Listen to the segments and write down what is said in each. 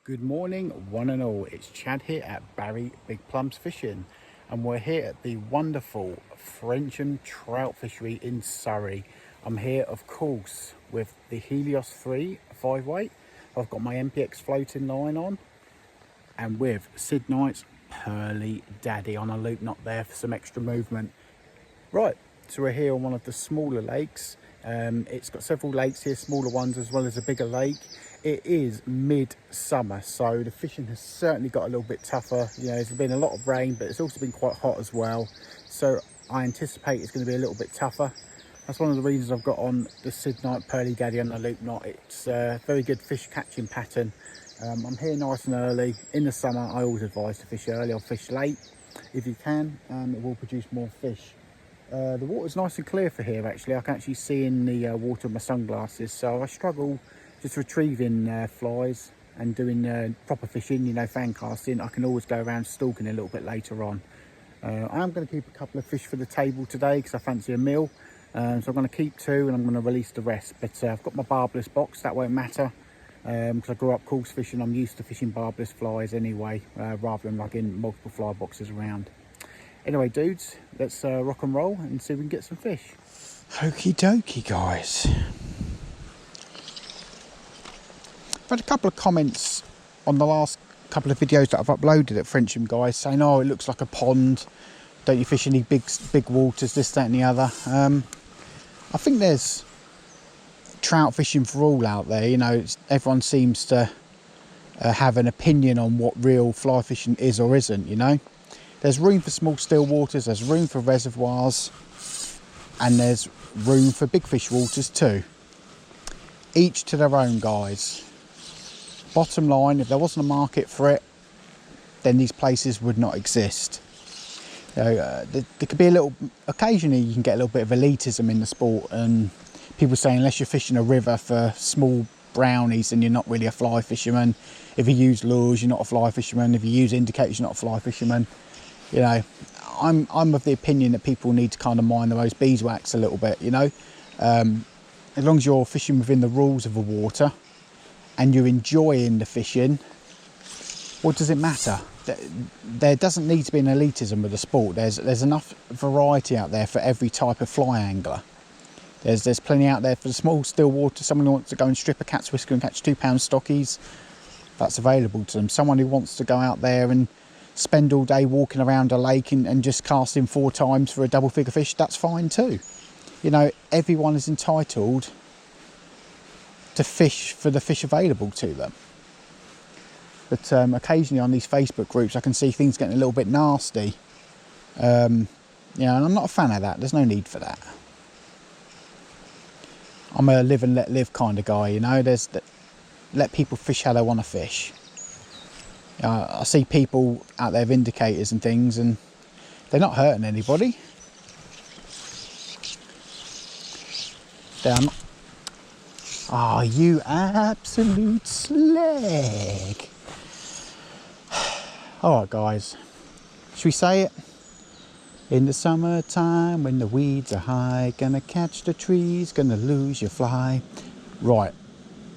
Good morning, one and all. It's Chad here at Barry Big Plums Fishing, and we're here at the wonderful Frensham Trout Fishery in Surrey. I'm here, of course, with the Helios 3 5-weight. I've got my MPX floating line on, and with Sid Knight's Pearly Daddy on a loop knot there for some extra movement. Right, so we're here on one of the smaller lakes. It's got several lakes here, smaller ones as well as a bigger lake. It is mid-summer, so the fishing has certainly got a little bit tougher. You know, there's been a lot of rain, but it's also been quite hot as well. So I anticipate it's going to be a little bit tougher. That's one of the reasons I've got on the Sid Knight Pearly Daddy on the loop knot. It's a very good fish catching pattern. I'm here nice and early. In the summer, I always advise to fish early or fish late if you can. It will produce more fish. The water's nice and clear for here actually. I can actually see in the water with my sunglasses, so I struggle just retrieving flies and doing proper fishing, you know, fan casting. I can always go around stalking a little bit later on. I am going to keep a couple of fish for the table today because I fancy a meal. So I'm going to keep 2 and I'm going to release the rest. But I've got my barbless box, that won't matter. Because I grew up course fishing, I'm used to fishing barbless flies anyway, rather than lugging multiple fly boxes around. Anyway, dudes, let's rock and roll and see if we can get some fish. Okie dokie, guys. I've had a couple of comments on the last couple of videos that I've uploaded at Frensham, guys, saying, oh, it looks like a pond. Don't you fish any big waters, this, that and the other. I think there's trout fishing for all out there. You know, everyone seems to have an opinion on what real fly fishing is or isn't, you know. There's room for small still waters, there's room for reservoirs, and there's room for big fish waters too. Each to their own, guys. Bottom line, if there wasn't a market for it, then these places would not exist. You know, there could be a little, occasionally you can get a little bit of elitism in the sport, and people saying unless you're fishing a river for small brownies then you're not really a fly fisherman. If you use lures, you're not a fly fisherman. If you use indicators, you're not a fly fisherman. You know, I'm of the opinion that people need to kind of mind their own beeswax a little bit, you know. As long as you're fishing within the rules of the water and you're enjoying the fishing, what does it matter? There doesn't need to be an elitism with the sport. There's enough variety out there for every type of fly angler. There's plenty out there for the small still water. Someone who wants to go and strip a cat's whisker and catch 2 pound stockies, that's available to them. Someone who wants to go out there and spend all day walking around a lake and just casting 4 times for a double figure fish, that's fine too. You know, everyone is entitled to fish for the fish available to them. But occasionally on these Facebook groups I can see things getting a little bit nasty. You know, and I'm not a fan of that. There's no need for that. I'm a live and let live kind of guy, you know. Let people fish how they want to fish. I see people out there with indicators and things, and they're not hurting anybody. Damn. Ah, oh, you absolute slag. Alright, guys. Should we say it? In the summertime when the weeds are high, gonna catch the trees, gonna lose your fly. Right.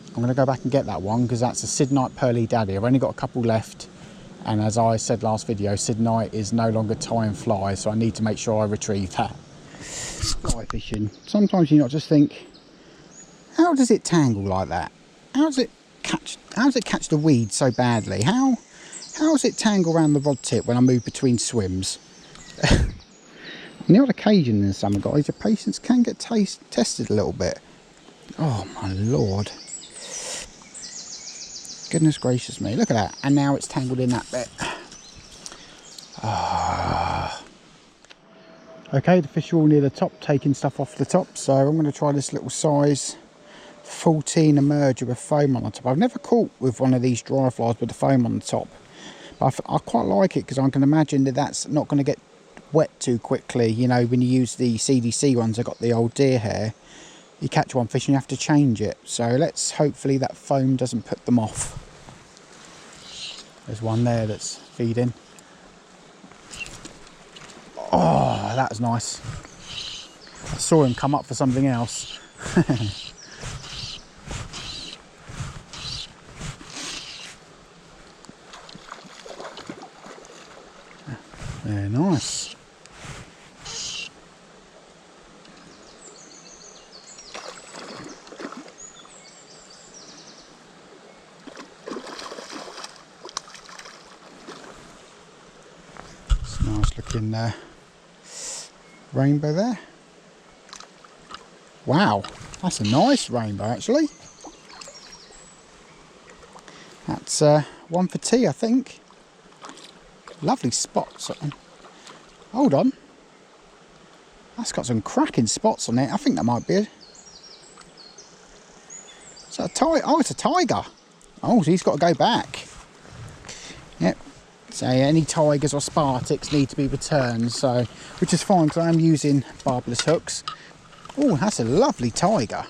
I'm going to go back and get that one because that's a Sid Knight Pearly Daddy. I've only got a couple left, and as I said last video, Sid Knight is no longer tying flies, so I need to make sure I retrieve that. Fly fishing. Sometimes you not just think, how does it tangle like that? How does it catch the weeds so badly? How does it tangle around the rod tip when I move between swims? On the odd occasion in the summer, guys, your patience can get tested a little bit. Oh my lord. Goodness gracious me, look at that. And now it's tangled in that bit. Okay, the fish are all near the top, taking stuff off the top. So I'm going to try this little size 14 emerger with foam on the top. I've never caught with one of these dry flies with the foam on the top. But I quite like it because I can imagine that that's not going to get wet too quickly. You know, when you use the CDC ones, I've got the old deer hair. You catch one fish and you have to change it. So let's hopefully that foam doesn't put them off. There's one there that's feeding. Oh, that was nice. I saw him come up for something else. Yeah, nice. It's a nice looking rainbow there. Wow, that's a nice rainbow actually. That's one for tea, I think. Lovely spots. Hold on. That's got some cracking spots on it. I think that might be it. Is that a tiger? Oh, it's a tiger. Oh, so he's got to go back. Yep. So any tigers or spartics need to be returned. So, which is fine because I am using barbless hooks. Oh, that's a lovely tiger.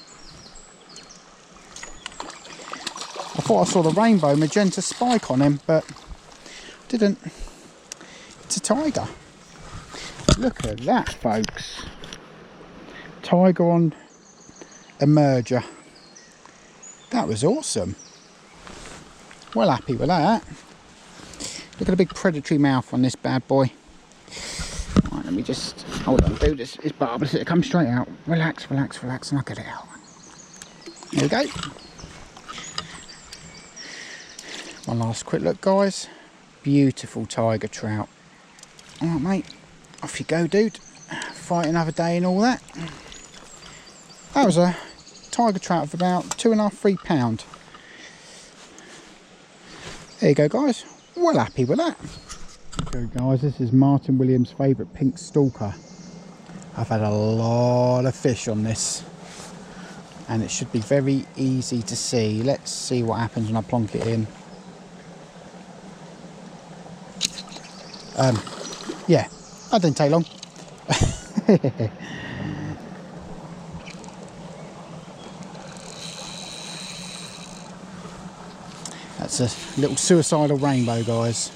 I thought I saw the rainbow magenta spike on him, but didn't. It's a tiger. Look at that, folks. Tiger on emerger. That was awesome. Well happy with that. Look at the big predatory mouth on this bad boy. Right, let me just hold on, do this. It's barbless. It comes straight out. Relax, relax, relax, and I'll get it out. There we go. One last quick look, guys. Beautiful tiger trout. Alright, mate. Off you go, dude. Fight another day and all that. That was a tiger trout of about 2.5, 3 pound. There you go, guys. Well happy with that. Okay, guys, this is Martin Williams' favourite pink stalker. I've had a lot of fish on this, and it should be very easy to see. Let's see what happens when I plonk it in. Yeah, that didn't take long. That's a little suicidal rainbow, guys.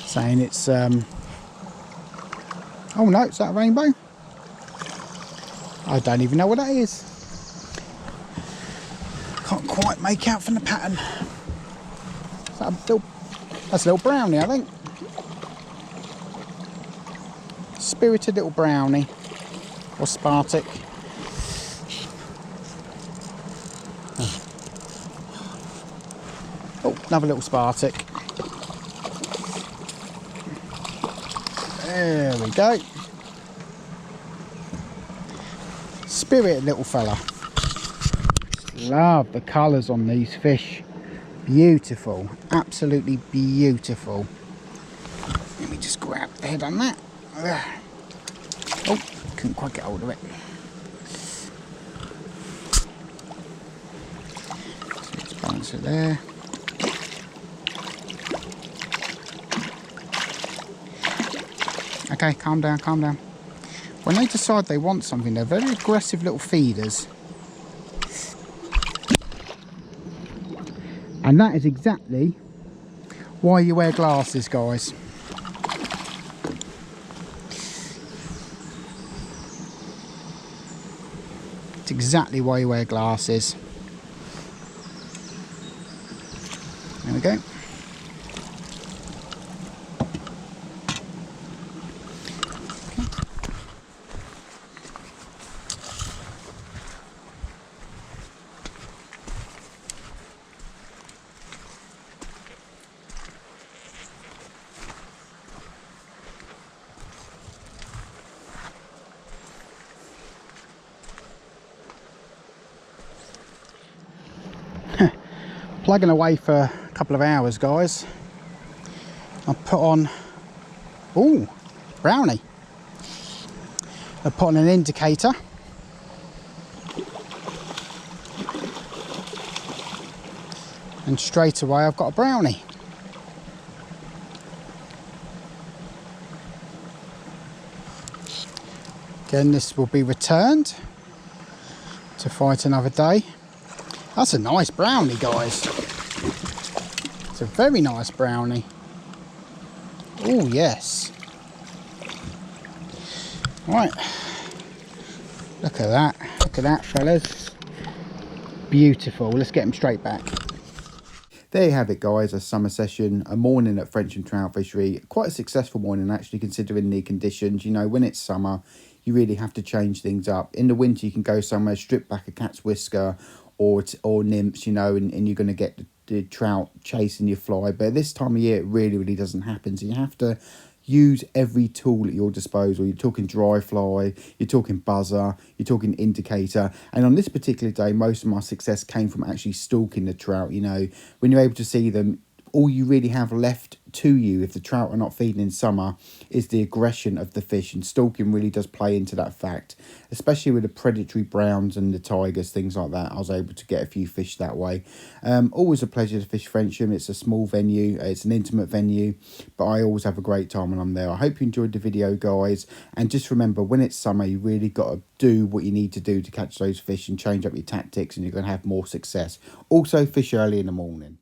Saying it's oh no, is that a rainbow? I don't even know what that is. Can't quite make out from the pattern. Is that that's a little brownie, I think. Spirited little brownie. Or spartic. Oh, another little spartic. There we go. Spirited little fella. Love the colours on these fish. Beautiful, absolutely beautiful. Let me just grab the head on that. Oh, couldn't quite get hold of it. So let's balance it there. Okay, calm down, calm down. When they decide they want something, they're very aggressive little feeders. And that is exactly why you wear glasses, guys. It's exactly why you wear glasses. There we go. Plugging away for a couple of hours, guys. I put on, ooh, brownie. I put on an indicator. And straight away I've got a brownie. Again, this will be returned to fight another day. That's a nice brownie, guys. It's a very nice brownie. Oh, yes. Right. Look at that. Look at that, fellas. beautiful. Let's get them straight back. There you have it, guys, a summer session, a morning at Frensham Trout Fishery. Quite a successful morning, actually, considering the conditions. You know, when it's summer, you really have to change things up. In the winter, you can go somewhere, strip back a cat's whisker or nymphs, you know, and you're going to get the trout chasing your fly. But this time of year, it really doesn't happen. So you have to use every tool at your disposal. You're talking dry fly, you're talking buzzer, you're talking indicator. And on this particular day, most of my success came from actually stalking the trout. You know, when you're able to see them, all you really have left to you, if the trout are not feeding in summer, is the aggression of the fish. And stalking really does play into that fact, especially with the predatory browns and the tigers, things like that. I was able to get a few fish that way. Always a pleasure to fish Frensham. It's a small venue, it's an intimate venue, but I always have a great time when I'm there. I hope you enjoyed the video, guys, and just remember, when it's summer, you really got to do what you need to do to catch those fish and change up your tactics, and you're going to have more success. Also, fish early in the morning.